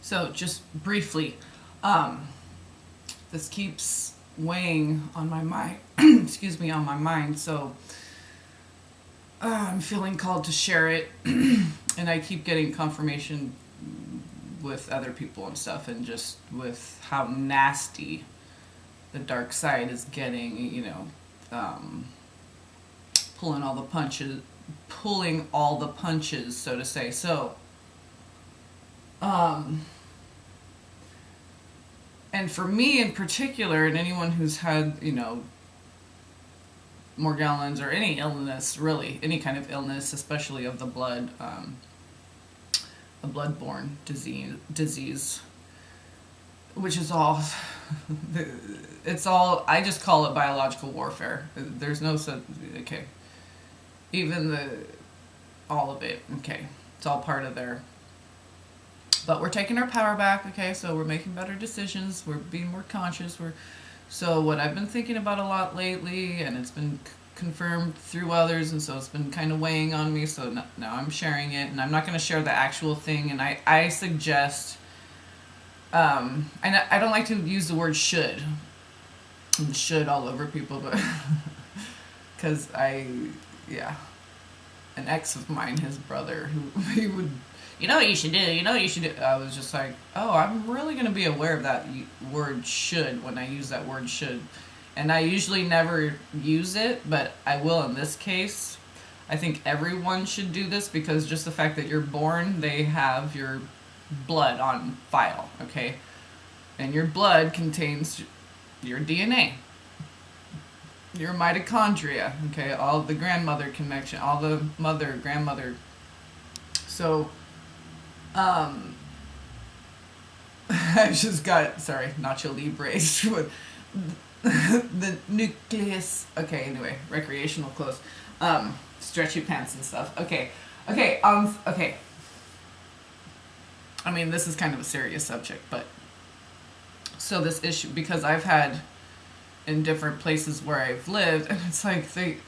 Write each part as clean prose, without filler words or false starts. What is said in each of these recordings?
So just briefly, this keeps weighing on my mind. Excuse me, on my mind. So I'm feeling called to share it, and I keep getting confirmation with other people and stuff, and just with how nasty the dark side is getting. Um, pulling all the punches, so to say. So, um, and for me in particular, and anyone who's had, Morgellons or any illness, really, any kind of illness, especially of the blood, a bloodborne disease, which is all, it's all, I just call it biological warfare. There's no such, okay, even all of it, okay, it's all part of their, but we're taking our power back, okay, so we're making better decisions, we're being more conscious, so what I've been thinking about a lot lately, and it's been confirmed through others, and so it's been kind of weighing on me, so now I'm sharing it, and I'm not going to share the actual thing, and I suggest, and I don't like to use the word should all over people, but because yeah, an ex of mine, his brother, who he would, what you should do, what you should do. I was just like, oh, I'm really going to be aware of that word should when I use that word should. And I usually never use it, but I will in this case. I think everyone should do this because just the fact that you're born, they have your blood on file, okay? And your blood contains your DNA, your mitochondria, okay? All the grandmother connection, all the mother, grandmother. So, I just got, sorry, Nacho Libres with the nucleus. Okay, anyway, recreational clothes, stretchy pants and stuff. Okay. I mean, this is kind of a serious subject, but so this issue, because I've had in different places where I've lived, and it's like they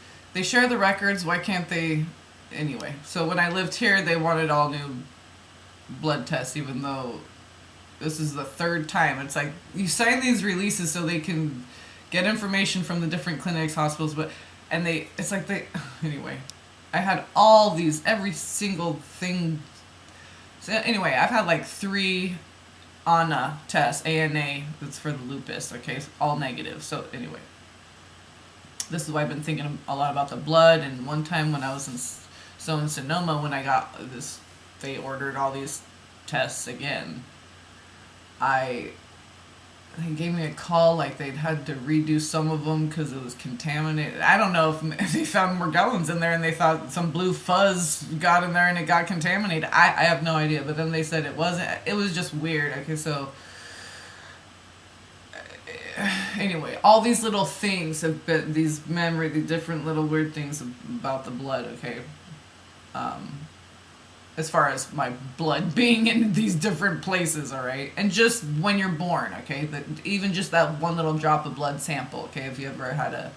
share the records. Why can't they? Anyway, so when I lived here, they wanted all new blood tests, even though this is the third time. It's like you sign these releases so they can get information from the different clinics, hospitals, anyway, I had all these, every single thing. So anyway, I've had like 3 ANA tests, ANA, that's for the lupus, okay, it's all negative. So anyway, this is why I've been thinking a lot about the blood. And one time when I was in Sonoma, when I got this, they ordered all these tests again. They gave me a call, like they'd had to redo some of them because it was contaminated. I don't know if they found Morgellons in there and they thought some blue fuzz got in there and it got contaminated. I have no idea, but then they said it wasn't. It was just weird. Okay, so anyway, all these little things have been, the different little weird things about the blood, okay? As far as my blood being in these different places, all right? And just when you're born, okay? Even just that one little drop of blood sample, okay? If you ever had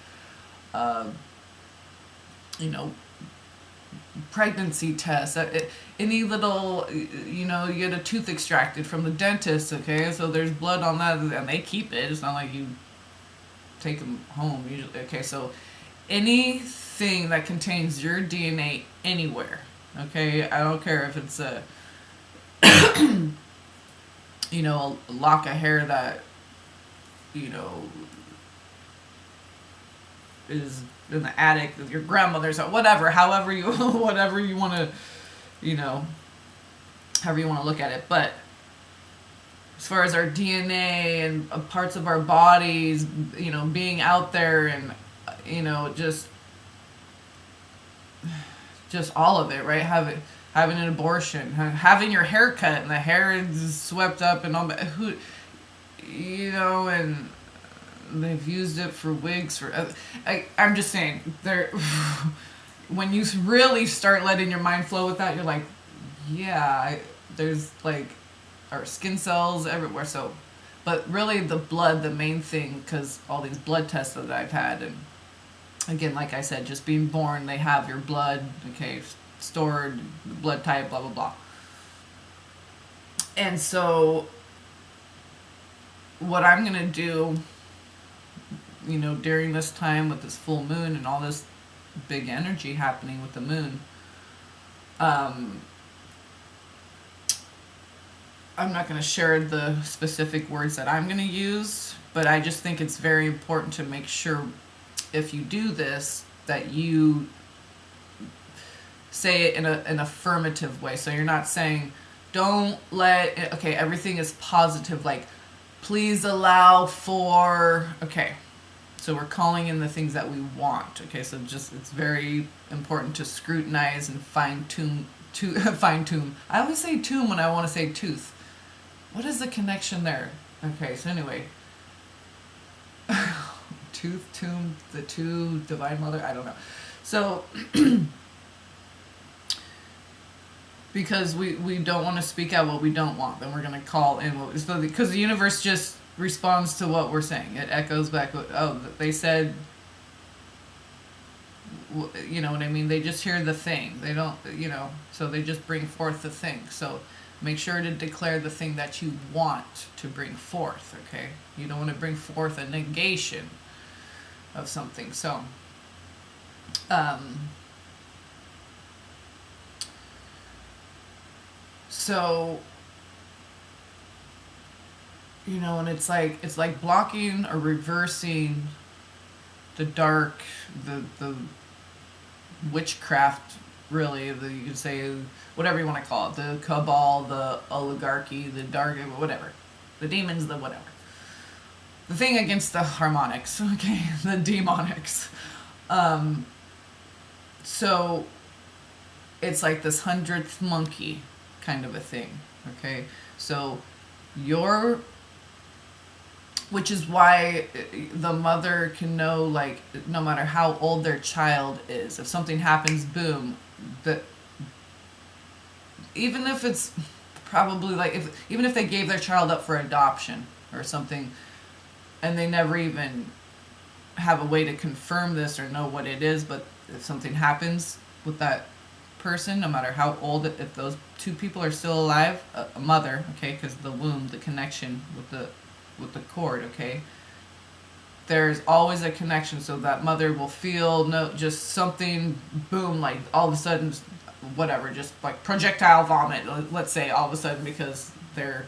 pregnancy test, any little, you get a tooth extracted from the dentist, okay? So there's blood on that, and they keep it. It's not like you take them home usually, okay? So anything that contains your DNA anywhere, okay, I don't care if it's a lock of hair that is in the attic of your grandmother's, or whatever, however you want to, however you want to look at it. But as far as our DNA and parts of our bodies, being out there, and just all of it, right? Having an abortion, having your hair cut and the hair is swept up and all that, and they've used it for wigs I'm just saying, when you really start letting your mind flow with that, you're like, yeah, there's like our skin cells everywhere. So, but really the blood, the main thing, because all these blood tests that I've had, and again, like I said, just being born, they have your blood, okay, stored, blood type, blah, blah, blah. And so what I'm going to do, during this time with this full moon and all this big energy happening with the moon, I'm not going to share the specific words that I'm going to use, but I just think it's very important to make sure if you do this that you say it in an affirmative way. So you're not saying, don't let it, okay, everything is positive, like, please allow for, okay. So we're calling in the things that we want. Okay, so just it's very important to scrutinize and fine tune. Fine tune. I always say tune when I want to say tooth. What is the connection there? Okay, so anyway, tooth, tune, the two, divine mother. I don't know. So because we don't want to speak out what we don't want, then we're going to call in what because the universe just responds to what we're saying. It echoes back. Oh, they said, you know what I mean? They just hear the thing. They don't, so they just bring forth the thing. So make sure to declare the thing that you want to bring forth, okay? You don't want to bring forth a negation of something. So, and it's like blocking or reversing the dark, the witchcraft, really, you could say, whatever you want to call it, the cabal, the oligarchy, the dark, whatever, the demons, the whatever. The thing against the harmonics, okay, the demonics. So it's like this 100th monkey kind of a thing, okay? So which is why the mother can know, like, no matter how old their child is, if something happens, boom, even if it's probably like, even if they gave their child up for adoption or something, and they never even have a way to confirm this or know what it is, but if something happens with that person, no matter how old, if those two people are still alive, a mother, okay, because the womb, the connection with the cord, okay, there's always a connection, so that mother will feel just something, boom, like all of a sudden, whatever, just like projectile vomit, let's say, all of a sudden, because their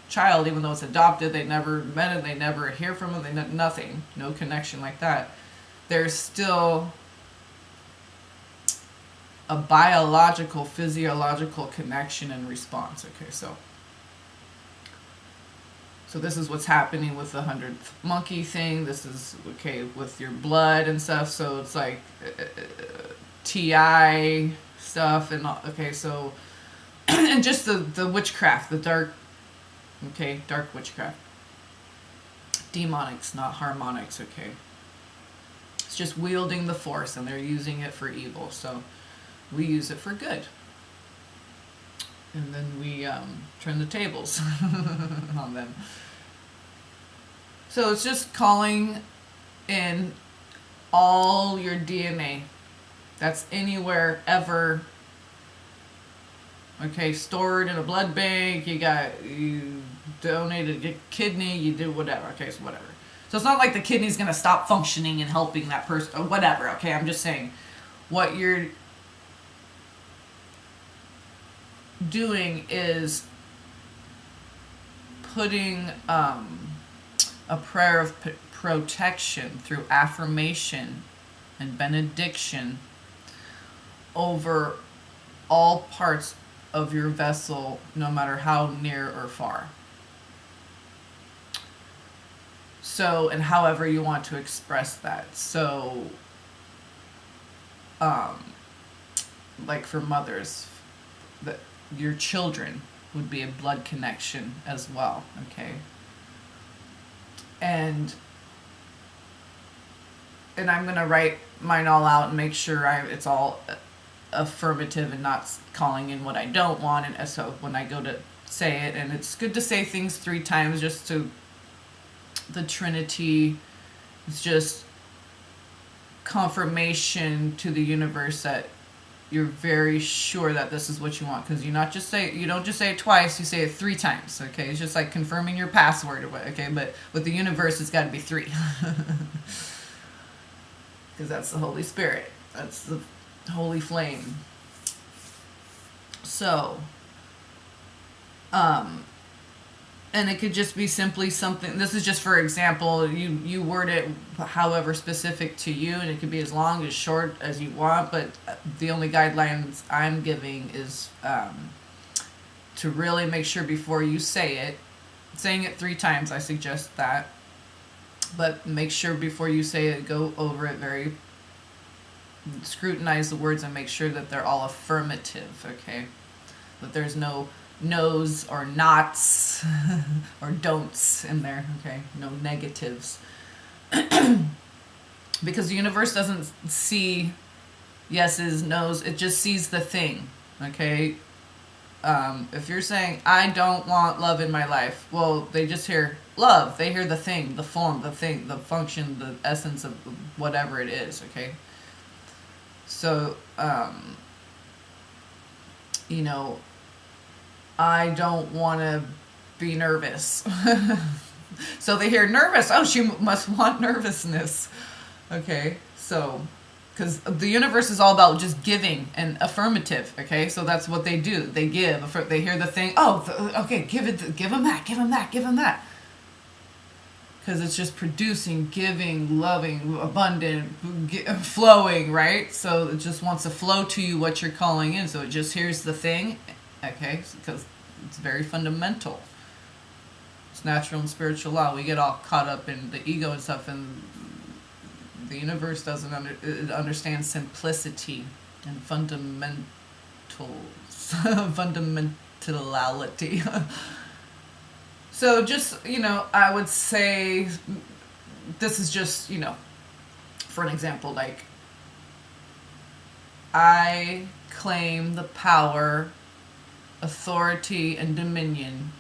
child, even though it's adopted, they never met him, they never hear from him, nothing, no connection like that. There's still a biological, physiological connection and response, okay, so this is what's happening with the 100th monkey thing. This is, okay, with your blood and stuff. So it's like TI stuff and okay, so and just the witchcraft, the dark, okay, dark witchcraft. Demonics, not harmonics, okay. It's just wielding the force, and they're using it for evil. So we use it for good. And then we turn the tables on them. So it's just calling in all your DNA that's anywhere ever, okay, stored in a blood bank, you donated a kidney, you did whatever, okay, so whatever. So it's not like the kidney's going to stop functioning and helping that person, or whatever, okay, I'm just saying what you're doing is putting a prayer of protection through affirmation and benediction over all parts of your vessel, no matter how near or far. So, and however you want to express that. So, like for mothers, your children would be a blood connection as well, okay? And I'm going to write mine all out and make sure it's all affirmative and not calling in what I don't want. And so when I go to say it, and it's good to say things 3 times, just to the Trinity, it's just confirmation to the universe that you're very sure that this is what you want, because you don't just say it twice, you say it 3 times. Okay, it's just like confirming your password or what. Okay, but with the universe, it's got to be 3, because that's the Holy Spirit. That's the holy flame. So, and it could just be simply something. This is just for example. You word it however specific to you, and it could be as long as short as you want. But the only guidelines I'm giving is to really make sure before you say it. Saying it 3 times, I suggest that. But make sure before you say it, go over it very. Scrutinize the words and make sure that they're all affirmative. Okay, that there's no no's or nots or don'ts in there. Okay, no negatives. Because the universe doesn't see yeses, no's, it just sees the thing. Okay, if you're saying I don't want love in my life, well, they just hear love. They hear the thing, the form, the thing, the function, the essence of whatever it is. Okay, so you know, I don't want to be nervous. So they hear nervous. Oh, she must want nervousness. Okay, so, because the universe is all about just giving and affirmative. Okay, so that's what they do. They give. They hear the thing. Oh, okay, give them that, give them that, give them that. Because it's just producing, giving, loving, abundant, flowing, right? So it just wants to flow to you what you're calling in. So it just hears the thing. Okay, because it's very fundamental. It's natural and spiritual law. We get all caught up in the ego and stuff, and the universe doesn't understand simplicity and fundamentals, fundamentality. So just, I would say, this is just, for an example, like, I claim the power, authority, and dominion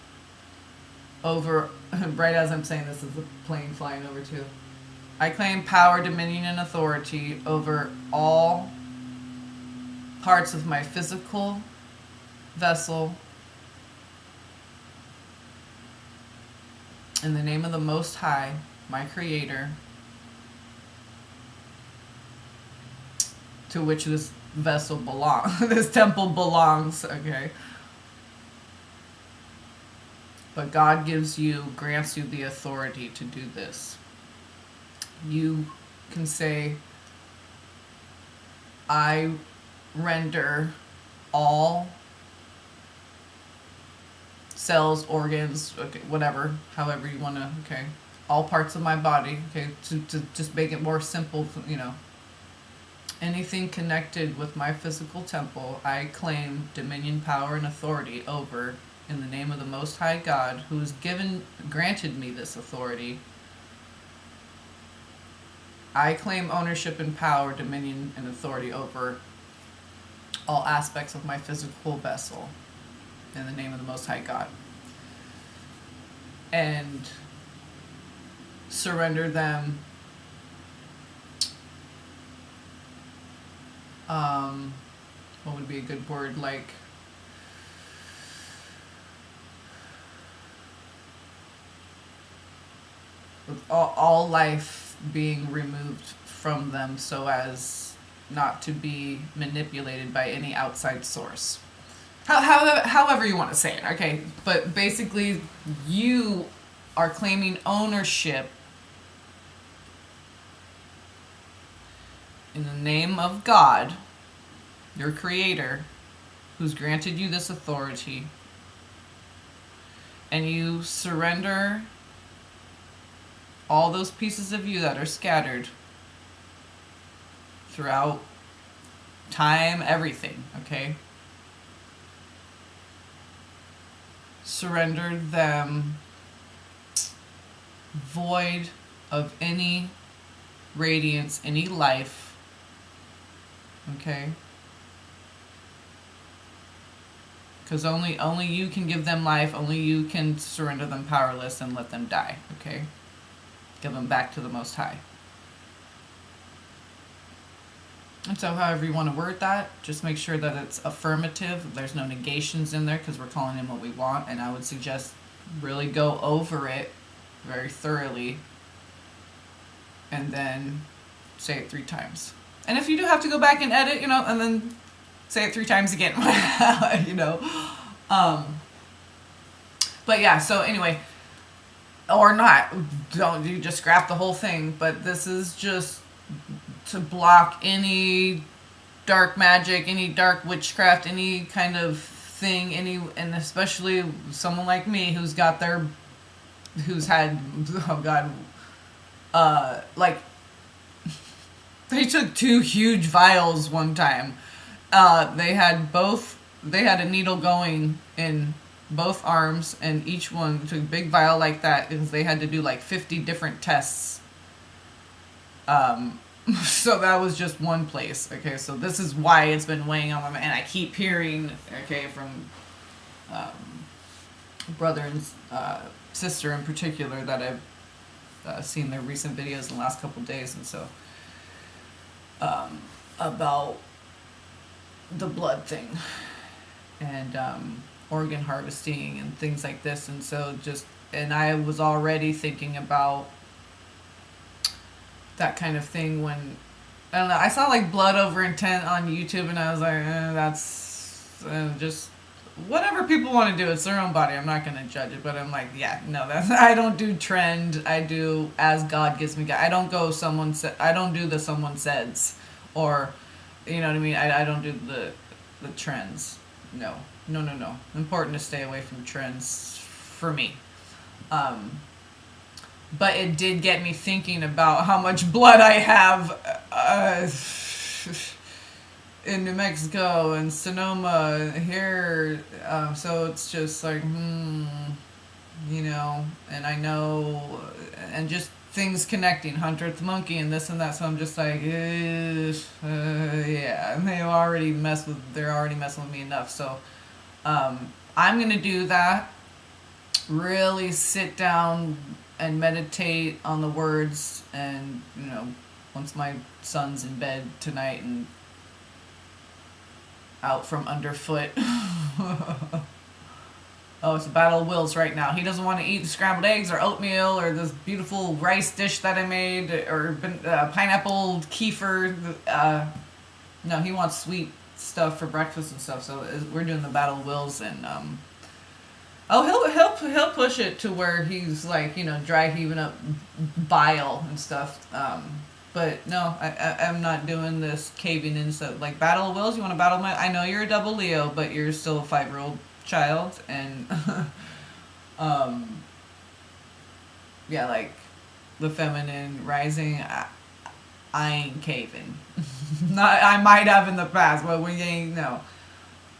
over, right as I'm saying this, is a plane flying over too. I claim power, dominion, and authority over all parts of my physical vessel in the name of the Most High, my Creator, to which this vessel belongs, this temple belongs, okay? But God grants you the authority to do this. You can say, I render all cells, organs, okay, whatever, however you want to, okay, all parts of my body, okay, to just make it more simple, anything connected with my physical temple, I claim dominion, power, and authority over in the name of the Most High God, who has granted me this authority. I claim ownership and power, dominion, and authority over all aspects of my physical vessel in the name of the Most High God. And surrender them what would be a good word, like with all life being removed from them so as not to be manipulated by any outside source. However you want to say it, okay? But basically, you are claiming ownership in the name of God, your Creator, who's granted you this authority, and you surrender all those pieces of you that are scattered throughout time, everything, okay? Surrender them void of any radiance, any life, okay? Because only you can give them life, only you can surrender them powerless and let them die, okay? Give them back to the Most High. And so however you want to word that, just make sure that it's affirmative. There's no negations in there because we're calling in what we want. And I would suggest really go over it very thoroughly and then say it 3 times. And if you do have to go back and edit, and then say it 3 times again, But yeah, so anyway, or not, don't you just scrap the whole thing. But this is just to block any dark magic, any dark witchcraft, any kind of thing, and especially someone like me who's had, oh God, like, they took 2 huge vials one time. They had a needle going in both arms, and each one took a big vial like that because they had to do like 50 different tests. So that was just one place. Okay, so this is why it's been weighing on my mind, and I keep hearing, from brother and sister in particular that I've seen their recent videos in the last couple of days, and so about the blood thing and organ harvesting and things like this. And so and I was already thinking about that kind of thing when, I don't know, I saw like blood over intent on YouTube, and I was like, that's just whatever people want to do. It's their own body. I'm not going to judge it, but I'm like, yeah, no, I don't do trend. I do as God gives me. I don't go I don't do the someone says, or, you know what I mean? I don't do the trends. No. Important to stay away from trends for me. But it did get me thinking about how much blood I have in New Mexico and Sonoma here. So it's just like, and I know, and just things connecting, 100th monkey and this and that. So I'm just like, yeah, and they're already messing with me enough. So I'm going to do that. Really sit down and meditate on the words, and once my son's in bed tonight and out from underfoot. Oh, it's a battle of wills right now. He doesn't want to eat scrambled eggs or oatmeal or this beautiful rice dish that I made or pineapple kefir. No, he wants sweet stuff for breakfast and stuff. So we're doing the battle of wills, and he'll push it to where he's like, dry heaving up bile and stuff. But no, I'm not doing this caving in stuff. Like battle of wills, you want to battle my? I know you're a double Leo, but you're still a 5-year-old child, and yeah, like the feminine rising. I ain't caving. Not, I might have in the past, but we ain't no.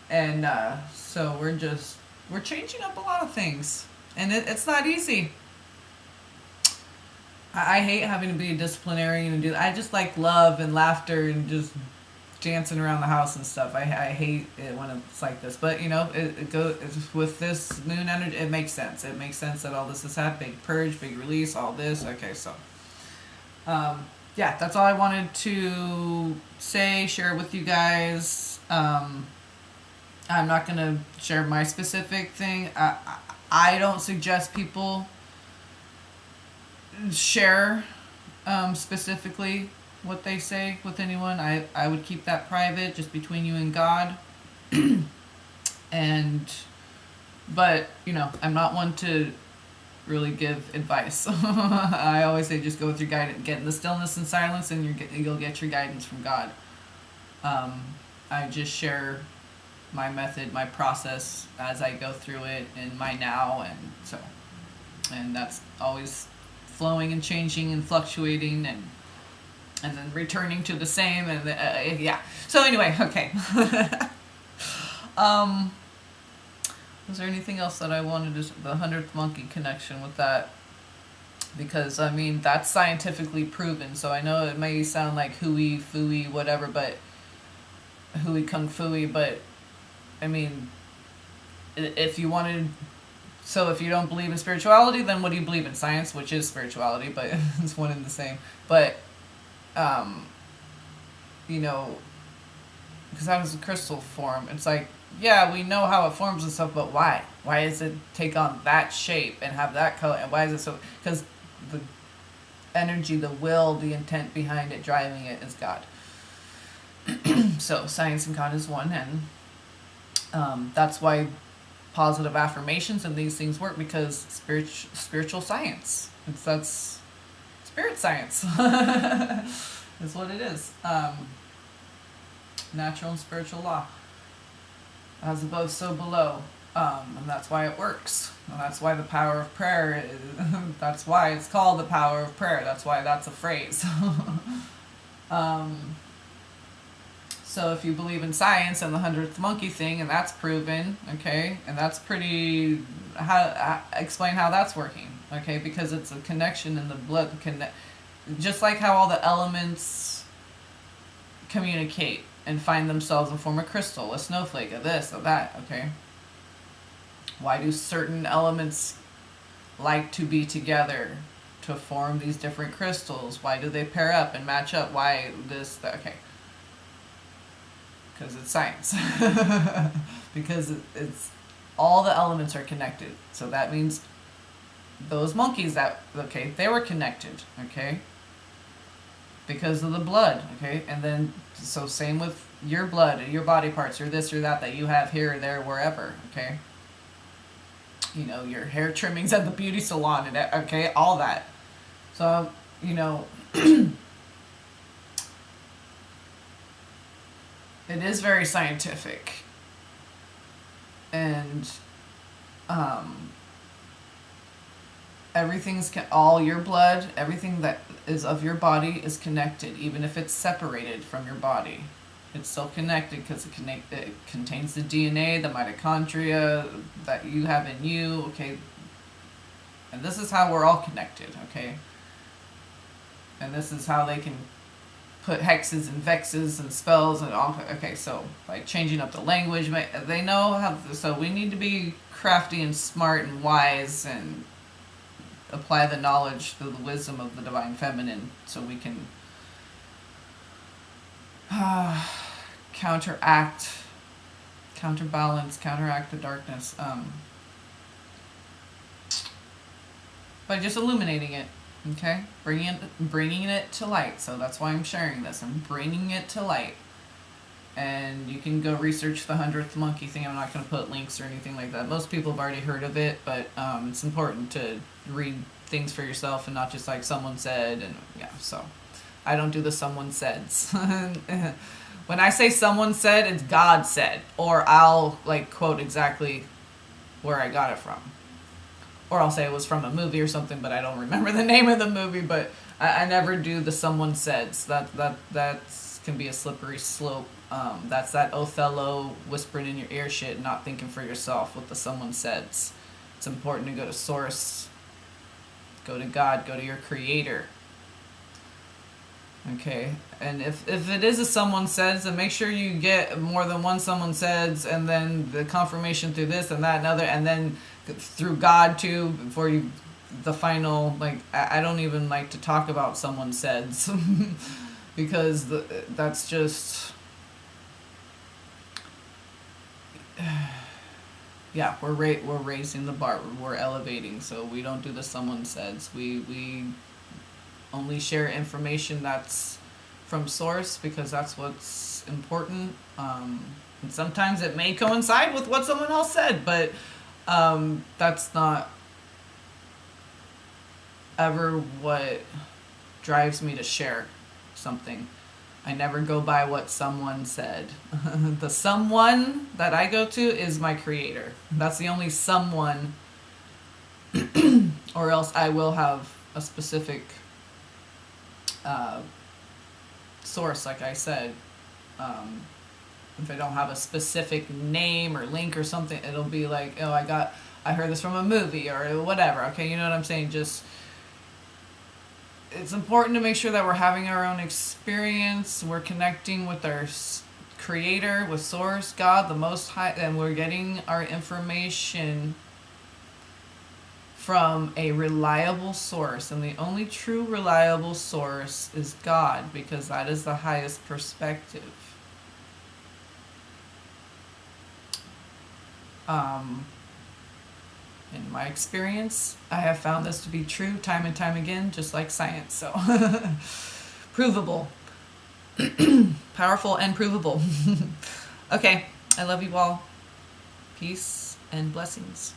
And so we're changing up a lot of things, and it's not easy. I hate having to be a disciplinarian and do. I just like love and laughter and just dancing around the house and stuff. I hate it when it's like this, but it goes with this moon energy. It makes sense. It makes sense that all this has happened. Big purge, big release, all this. Okay, so yeah, that's all I wanted to share with you guys. I'm not gonna share my specific thing. I don't suggest people share specifically what they say with anyone. I would keep that private, just between you and God. But I'm not one to really give advice. I always say just go with your guidance, get in the stillness and silence, and you'll get your guidance from God. I just share my method, my process as I go through it in my now, and that's always flowing and changing and fluctuating and then returning to the same, and yeah. So anyway, okay. Was there anything else that I wanted to, the 100th monkey connection with that? Because that's scientifically proven. So I know it may sound like hooey, fooey, whatever, but hooey kung fooey, but if you wanted. So if you don't believe in spirituality, then what do you believe in? Science, which is spirituality, but it's one and the same. But you know, because that was a crystal form. It's like, yeah, we know how it forms and stuff, but why? Why does it take on that shape and have that color? And why is it so? Because the energy, the will, the intent behind it, driving it is God. So science and God is one, and that's why positive affirmations and these things work, because spiritual science. That's spirit science. Is what it is. Natural and spiritual law. As above, so below. And that's why it works. And that's why the power of prayer that's why it's called the power of prayer. That's why that's a phrase. So if you believe in science and the 100th monkey thing, and that's proven, okay, and that's pretty, explain how that's working, okay, because it's a connection in the blood, just like how all the elements communicate and find themselves and form a crystal, a snowflake, a this, a that, okay? Why do certain elements like to be together to form these different crystals? Why do they pair up and match up? Why this, that, okay. Because it's science. Because it's all the elements are connected. So that means those monkeys that, okay, they were connected, okay? Because of the blood, okay? And then, so same with your blood, your body parts, or this or that you have here or there, wherever, okay? You know, your hair trimmings at the beauty salon, and okay, all that. So, you know, it is very scientific, and everything's all your blood, everything that is of your body is connected, even if it's separated from your body. It's still connected because it contains the DNA, the mitochondria that you have in you, okay? And this is how we're all connected, okay? And this is how they can put hexes and vexes and spells and all, okay, so by changing up the language, they know how, so we need to be crafty and smart and wise and apply the knowledge through the wisdom of the divine feminine, so we can counterbalance, counteract the darkness, by just illuminating it, okay, bringing it to light. So that's why I'm sharing this. I'm bringing it to light, and you can go research the 100th monkey thing. I'm not going to put links or anything like that. Most people have already heard of it, but it's important to read things for yourself and not just like someone said. And yeah, so I don't do the someone saids. When I say someone said, it's God said, or I'll like quote exactly where I got it from, or I'll say it was from a movie or something, but I don't remember the name of the movie. But I never do the someone saids. That can be a slippery slope. That's that Othello whispering in your ear shit, not thinking for yourself with the someone saids. It's important to go to source, go to God, go to your creator. Okay, and if it is a someone says, then make sure you get more than one someone says, and then the confirmation through this and that and other, and then through God too, before you, the final, like, I don't even like to talk about someone says, because that's just, yeah, we're raising the bar, we're elevating, so we don't do the someone says, we only share information that's from source, because that's what's important. And sometimes it may coincide with what someone else said, but that's not ever what drives me to share something. I never go by what someone said. The someone that I go to is my creator. That's the only someone, or else I will have a specific source, like I said. If I don't have a specific name or link or something, it'll be like, oh, I heard this from a movie or whatever. Okay, you know what I'm saying? Just, it's important to make sure that we're having our own experience, we're connecting with our creator, with source, God, the most high, and we're getting our information from a reliable source, and the only true reliable source is God, because that is the highest perspective. In my experience, I have found this to be true time and time again, just like science. So, provable. Powerful and provable. Okay, I love you all. Peace and blessings.